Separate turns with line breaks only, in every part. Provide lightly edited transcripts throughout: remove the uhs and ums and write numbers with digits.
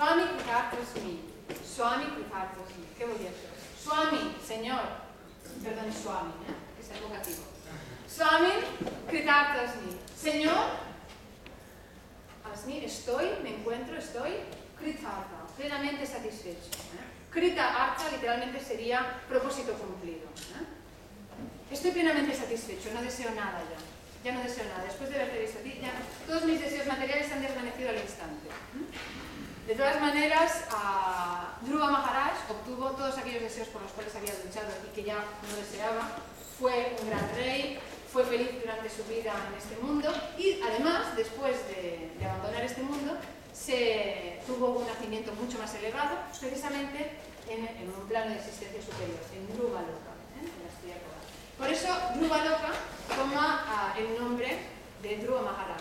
Swami Kritartasmi. Swami Kritartasmi. ¿Qué voy a hacer? Swami, señor. Perdón, Swami, que es el vocativo. Swami Kritartasmi. Señor, asmi, estoy, me encuentro, estoy, Kritarta, plenamente satisfecho. Krita arta literalmente sería propósito cumplido. Estoy plenamente satisfecho, no deseo nada ya. Ya no deseo nada. Después de haberte visto a ti, ya todos mis deseos materiales han desvanecido al instante. De todas maneras, Dhruva Maharaj obtuvo todos aquellos deseos por los cuales había luchado y que ya no deseaba. Fue un gran rey, fue feliz durante su vida en este mundo y además, después de abandonar este mundo, tuvo un nacimiento mucho más elevado, precisamente en un plano de existencia superior, en Dhruva Loka, en la estrella polar. Por eso, Dhruva Loka toma el nombre de Dhruva Maharaj.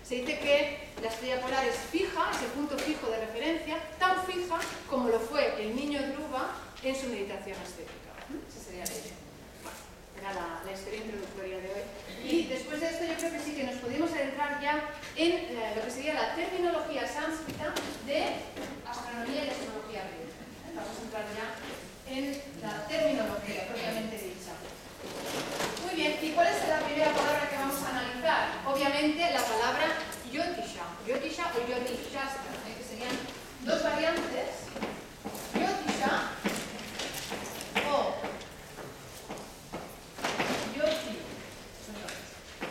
Se dice que la estrella polar es fija, es el punto fijo de referencia, tan fija como lo fue el niño Dhruva en su meditación ascética. Esa sería la idea. Era la historia introductoria de hoy. Y después de esto yo creo que sí que nos podemos adentrar ya en lo que sería la terminología sánscrita de astronomía y astrología griega. Vamos a entrar ya en la terminología propiamente dicha. Muy bien, ¿y cuál es la primera palabra que vamos a analizar? Obviamente la palabra Jyotisha, Jyotisha o Jyotishastra, que serían dos variantes, Jyotisha o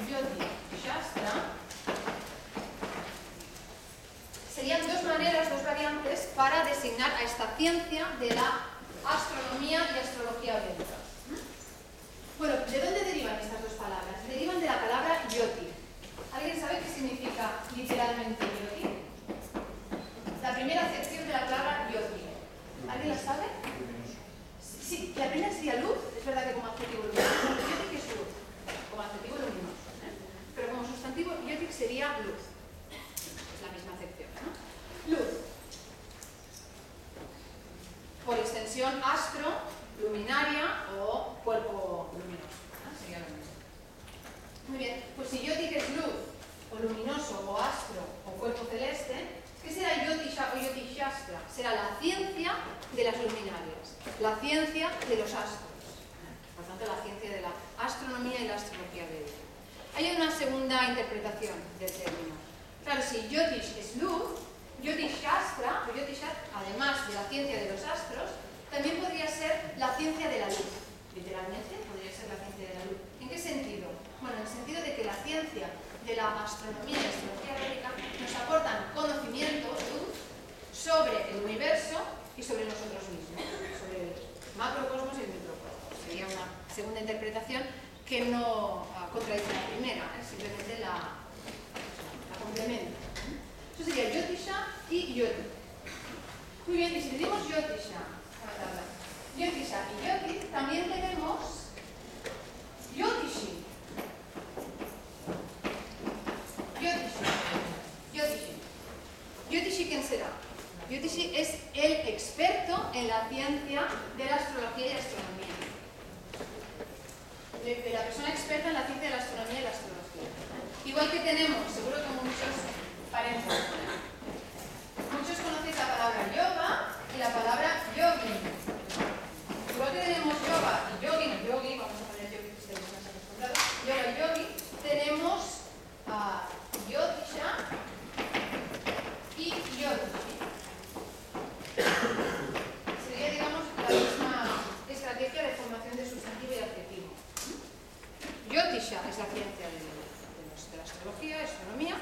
Jyotishastra. Serían dos maneras, dos variantes para designar a esta ciencia de la astronomía y astrología oriental. Bueno, ¿de dónde derivan estas dos palabras? Derivan de la palabra Yoti. ¿Alguien sabe qué significa literalmente Yoti? La primera acepción de la palabra Yoti. ¿Alguien la sabe? Sí, la primera sería luz. Es verdad que como adjetivo luminoso, Yoti es luz. Como adjetivo luminoso. Pero como sustantivo, Yoti sería luz. Es la misma acepción, ¿no? Luz. Por extensión, astro, luminaria o cuerpo luminoso. Sería lo mismo. Muy bien, pues si Yoti es luz, o luminoso, o astro, o cuerpo celeste, ¿qué será Yotisha o Yotishastra? Será la ciencia de las luminarias, la ciencia de los astros. Por tanto, la ciencia de la astronomía y la astrología védica. Hay una segunda interpretación del término. Claro, si Yotish es luz, Yotishastra, o Yotishastra, además de la ciencia de los astros, también podría ser la ciencia de la luz. Literalmente, podría ser la ciencia de la luz. ¿En qué sentido? Bueno, en el sentido de que la ciencia de la astronomía y la astrología védica nos aportan conocimiento, luz, sobre el universo y sobre nosotros mismos, sobre el macrocosmos y el microcosmos. Sería una segunda interpretación que no contradice la primera, simplemente la complementa. Eso sería Yotisha y Yoti. Muy bien, y si decimos Yotisha, Yotisha y Yoti, también tenemos Yotishi. Yotishi, ¿quién será? Yotishi es el experto en la ciencia de la astrología y la astronomía. De la persona experta en la ciencia de la astronomía y la astrología. Igual que tenemos, seguro que muchos paréntesis. Muchos conocéis la palabra yoga y la palabra yogin. Igual que tenemos yoga y yogin, o yogi, vamos a poner yogi, ustedes no se han acostumbrado, yoga y yogi, tenemos Yotisha y Yotishi. Sería, digamos, la misma estrategia de formación de sustantivo y adjetivo. Yotisha es la ciencia de la astrología, astronomía,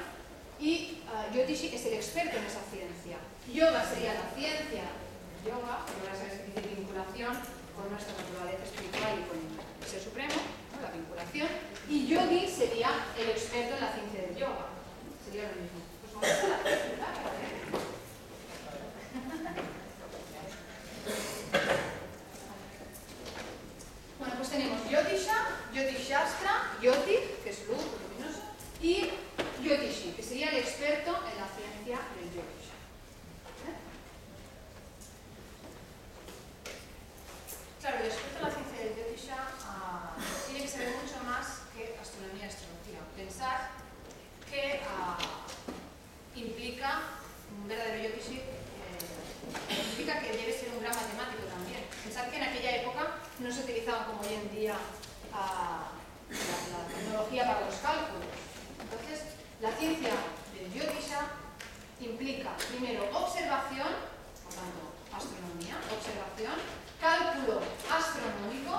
y Yotishi es el experto en esa ciencia. Yoga sería la ciencia del yoga, que ahora sabes que tiene vinculación con nuestra naturaleza espiritual y con el Ser Supremo, ¿no? La vinculación. Y yogi sería el experto en la ciencia del yoga. Sería lo mismo. Pues vamos a la pregunta, Bueno, pues tenemos Yotisha, Yotishastra, Yoti, que es luz, luminoso, y Yotishi, que sería el experto en la ciencia del Yotisha. Claro, el experto en la ciencia del Yotisha tiene que saber mucho más que astronomía y astrología. Pensar que implica un verdadero Yotishi utilizaban como hoy en día la tecnología para los cálculos. Entonces, la ciencia del Jyotisha implica, primero, observación, por tanto, astronomía, observación, cálculo astronómico,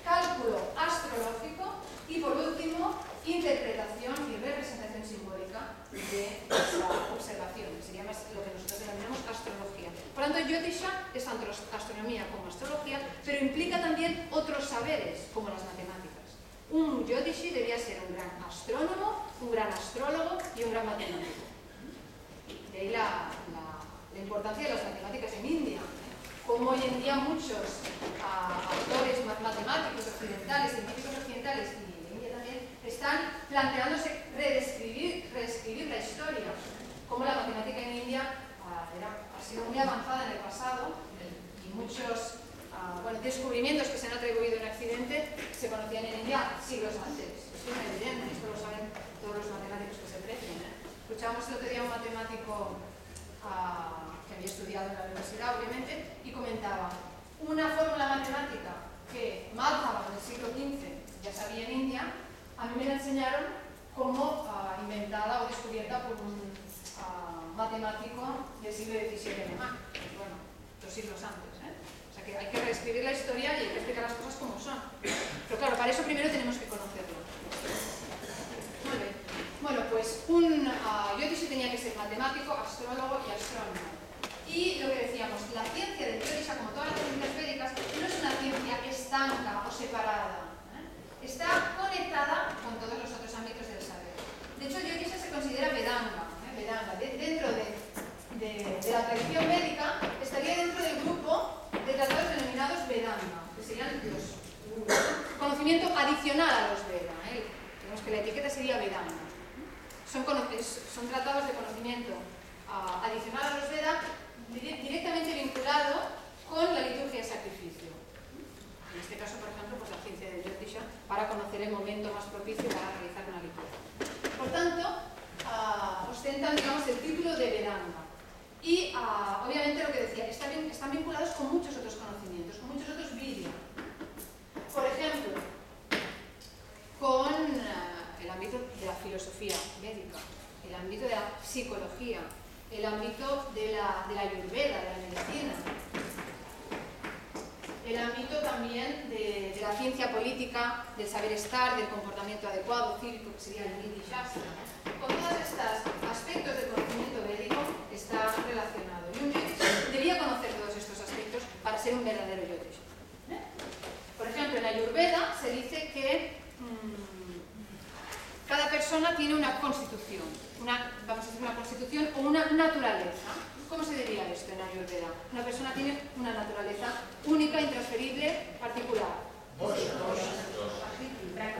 cálculo astrológico y, por último, interpretación y representación simbólica de esa observación, que sería más lo que nosotros denominamos astrología. Por tanto, Jyotisha es tanto astronomía como astrología, pero implica también otros saberes, como las matemáticas. Un Jyotishi debía ser un gran astrónomo, un gran astrólogo y un gran matemático. De ahí la importancia de las matemáticas en India. Como hoy en día muchos autores matemáticos occidentales, científicos occidentales y de India también, están planteándose reescribir la historia. Como la matemática en India ha sido muy avanzada en el pasado y muchos descubrimientos que se han atribuido en Occidente se conocían en India siglos antes. Esto es evidente, esto lo saben todos los matemáticos que se precian. Escuchábamos el otro día a un matemático que había estudiado en la universidad, obviamente, y comentaba una fórmula matemática que Madhava del siglo XV ya sabía en India, a mí me la enseñaron como inventada o descubierta por un matemático del siglo XVII alemán, bueno, 2 siglos antes. O sea que hay que reescribir la historia y hay que explicar las cosas como son. Pero claro, para eso primero tenemos que conocerlo. Muy bien. Bueno, pues un Jyotishi tenía que ser matemático, astrólogo y astrónomo. Y lo que decíamos, la ciencia del Jyotisha, como todas las ciencias védicas, no es una ciencia estanca o separada. Está conectada con todos los otros ámbitos del saber. De hecho, el Jyotisha se considera Vedanga. Dentro de la tradición védica, estaría dentro del grupo de tratados denominados Vedanga, que serían los conocimiento adicional a los Veda. Digamos que la etiqueta sería Vedanga. Son tratados de conocimiento adicional a los Veda, directamente vinculado con la liturgia de sacrificio. En este caso, por ejemplo, pues la ciencia del Jyotisha, para conocer el momento más propicio para realizar una liturgia. Por tanto, ostentan, digamos, el título de Vedanga. Y, obviamente, lo que decía, están vinculados con muchos otros conocimientos, con muchos otros vidya. Por ejemplo, con el ámbito de la filosofía védica, el ámbito de la psicología, el ámbito de la ayurveda, de la medicina, el ámbito también de la ciencia política, del saber estar, del comportamiento adecuado, cívico, que sería el Niti Shastra. Con todos estos aspectos del conocimiento védico está relacionado. Y un Jyotish debía conocer todos estos aspectos para ser un verdadero Jyotish. Por ejemplo, en la Ayurveda se dice que cada persona tiene una constitución, vamos a decir una constitución o una naturaleza. ¿Cómo se diría esto en Ayurveda? Una persona tiene una naturaleza única, intransferible, particular.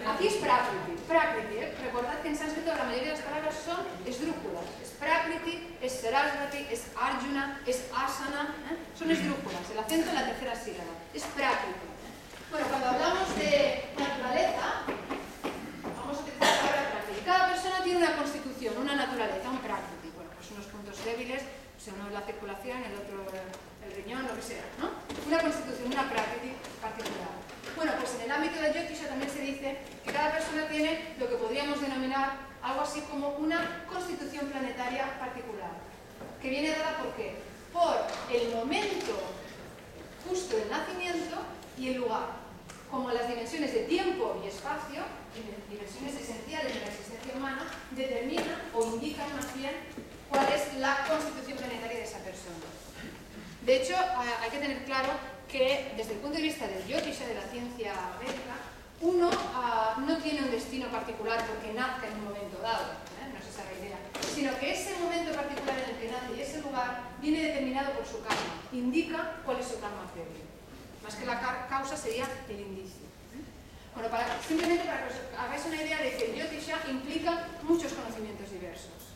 Aquí es Prakriti. Prakriti, recordad que en sánscrito la mayoría de las palabras son esdrújulas. Es Prakriti, es Sarasvati, es Arjuna, es Asana, son esdrújulas, el acento en la tercera sílaba. Es Prakriti. Bueno, cuando hablamos de naturaleza, vamos a utilizar la palabra Prakriti. Cada persona tiene una constitución, una naturaleza, un Prakriti. Bueno, pues unos puntos débiles, uno es la circulación, el otro el riñón, lo que sea, ¿no? Una constitución, una Prakriti particular. Bueno, pues en el ámbito del Jyotisha también se dice que cada persona tiene lo que podríamos denominar algo así como una constitución planetaria particular, que viene dada ¿por qué? Por el momento justo del nacimiento y el lugar, como las dimensiones de tiempo y espacio, dimensiones esenciales de la existencia humana, determinan o indican más bien cuál es la constitución planetaria de esa persona. De hecho, hay que tener claro que desde el punto de vista del Jyotisha, de la ciencia védica, uno no tiene un destino particular porque nazca en un momento dado, no es esa la idea, sino que ese momento particular en el que nace y ese lugar viene determinado por su karma, indica cuál es su karma previo. Más que la causa sería el indicio. Bueno, simplemente para que os hagáis una idea de que el Jyotisha implica muchos conocimientos diversos.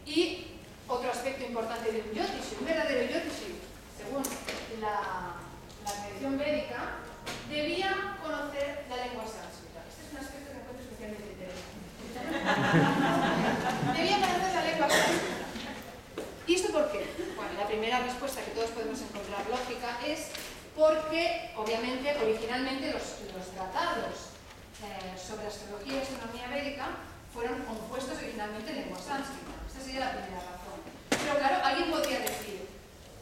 Y otro aspecto importante de un Jyotishi, un verdadero Jyotishi, según la tradición védica, debía conocer la lengua sánscrita. Este es un aspecto que encuentro especialmente interesante. Debía conocer la lengua sánscrita. ¿Y esto por qué? Bueno, la primera respuesta que todos podemos encontrar lógica es porque, obviamente, originalmente los tratados sobre astrología y astronomía védica fueron compuestos originalmente en lengua sánscrita. Esta sería la primera razón. Pero claro, alguien podría decir,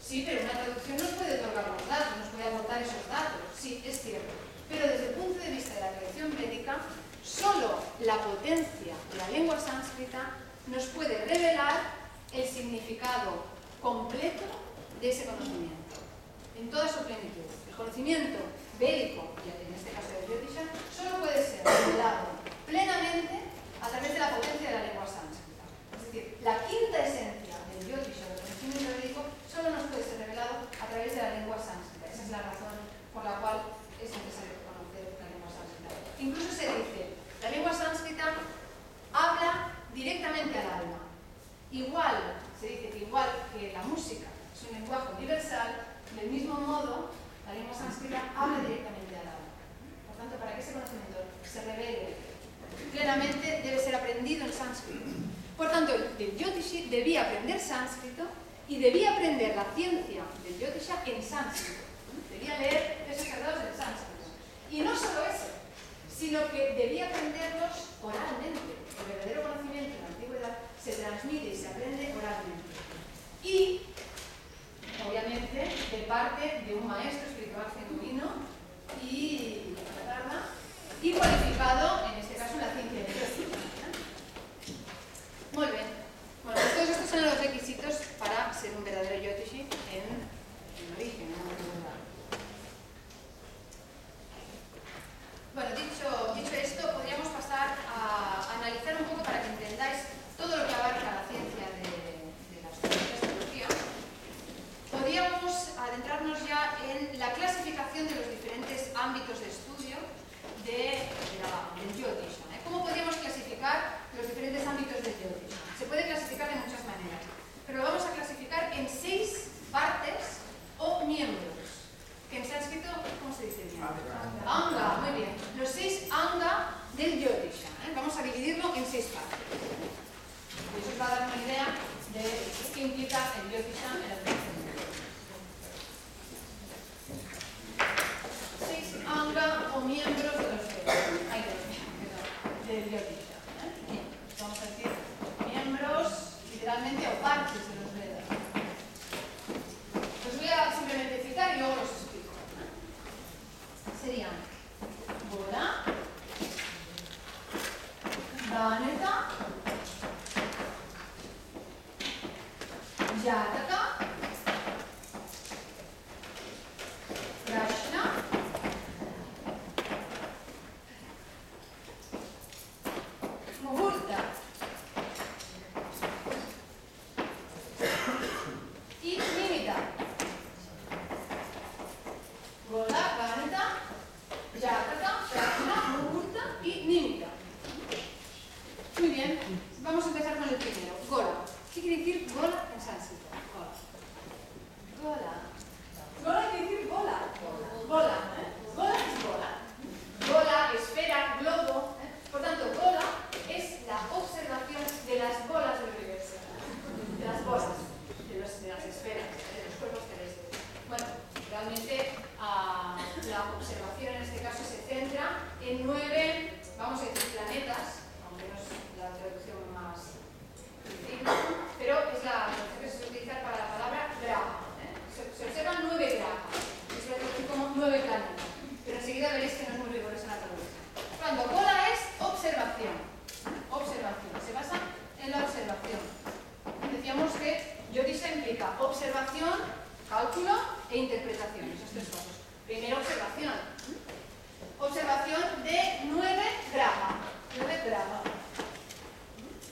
sí, pero una traducción nos puede otorgar los datos, nos puede aportar esos datos. Sí, es cierto. Pero desde el punto de vista de la tradición védica, solo la potencia de la lengua sánscrita nos puede revelar el significado completo de ese conocimiento, en toda su plenitud. El conocimiento védico, y en este caso del Jyotisha, solo puede ser revelado plenamente a través de la potencia de la lengua sánscrita. Es decir, la quinta esencia del Jyotisha, del conocimiento védico, solo nos puede ser revelado a través de la lengua sánscrita. Esa es la razón por la cual es necesario conocer la lengua sánscrita. Incluso se dice, la lengua sánscrita habla directamente al alma. Igual, se dice que igual que la música es un lenguaje universal, del mismo modo, la lengua sánscrita habla directamente al alma. Por tanto, para que ese conocimiento se revele plenamente, debe ser aprendido en sánscrito. Por tanto, el Jyotishi debía aprender sánscrito y debía aprender la ciencia del Jyotisha en sánscrito. Debía leer esos tratados en sánscrito. Y no solo eso, sino que debía aprenderlos oralmente. El verdadero conocimiento en la antigüedad se transmite y se aprende oralmente. Y, obviamente, de parte de un maestro espiritual genuino y cualificado, en este caso, en la ciencia del Jyotisha. Muy bien. Bueno, pues todos estos son los requisitos para ser un verdadero Jyotishi en origen, en la antigüedad. Bueno, dicho esto, podríamos pasar a analizar un poco para que entendáis todo lo que abarca la ciencia de la astrología. Podríamos adentrarnos ya en la clasificación de los diferentes ámbitos de estudio del Jyotisha. ¿Cómo podríamos clasificar los diferentes ámbitos del Jyotisha? Se puede clasificar de muchas maneras, pero lo vamos a clasificar en 6 partes o miembros. Que en sánscrito, ¿cómo se dice bien? Anga, muy bien. Los 6 anga del Jyotisha. Vamos a dividirlo en 6 partes. Y eso os va a dar una idea de qué implica el Jyotisha en el conocimiento. 6 anga o miembros de los del Jyotisha. Bien, vamos a decir miembros, literalmente, o partes de los Vedas. Los voy a simplemente citar y luego los explico. Serían Gola, Ganeta, Jataka, Prashna, Muhurta y Nimita. Gola, Ganeta, Jataka, Prashna, Muhurta y Nimita. Muy bien, vamos a empezar con el primero, Gola. ¿Qué quiere decir Gola en sánscrito? Gola. Gola quiere decir bola. Gola, Gola es bola. Gola, esfera, globo. Por tanto, Gola es la observación de las bolas del universo. De las bolas, de las esferas, de los cuerpos terrestres. Bueno, realmente la observación en este caso se centra en 9, vamos a decir, planetas, aunque no es la traducción más precisa, pero es la traducción que se suele utilizar para la palabra graha. Se observan 9 grahas, que se suele traducir como 9 planetas, pero enseguida veréis que no es muy rigurosa la traducción. Cuando Gola es observación, se basa en la observación. Decíamos que Jyotisha implica observación, cálculo e interpretación, esas 3 cosas. Primero, observación. Observación de 9 graha. 9 graha.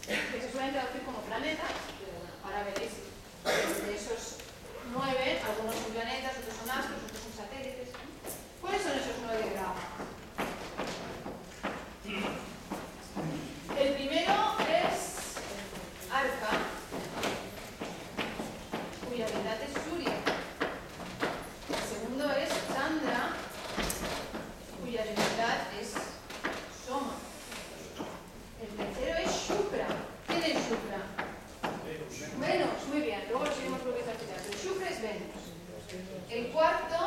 Que se suelen traducir como planetas, pero ahora veréis de esos 9, algunos son planetas, otros son astros, otros son satélites. ¿Cuáles son esos 9 graha? El primero es Arca, cuya deidad es Surya. El segundo es Chandra, cuya deidad es Soma. El tercero es Shukra. ¿Quién es Shukra? Venus, muy bien. Luego lo seguimos volviendo a citar. Pero Shukra es Venus. El cuarto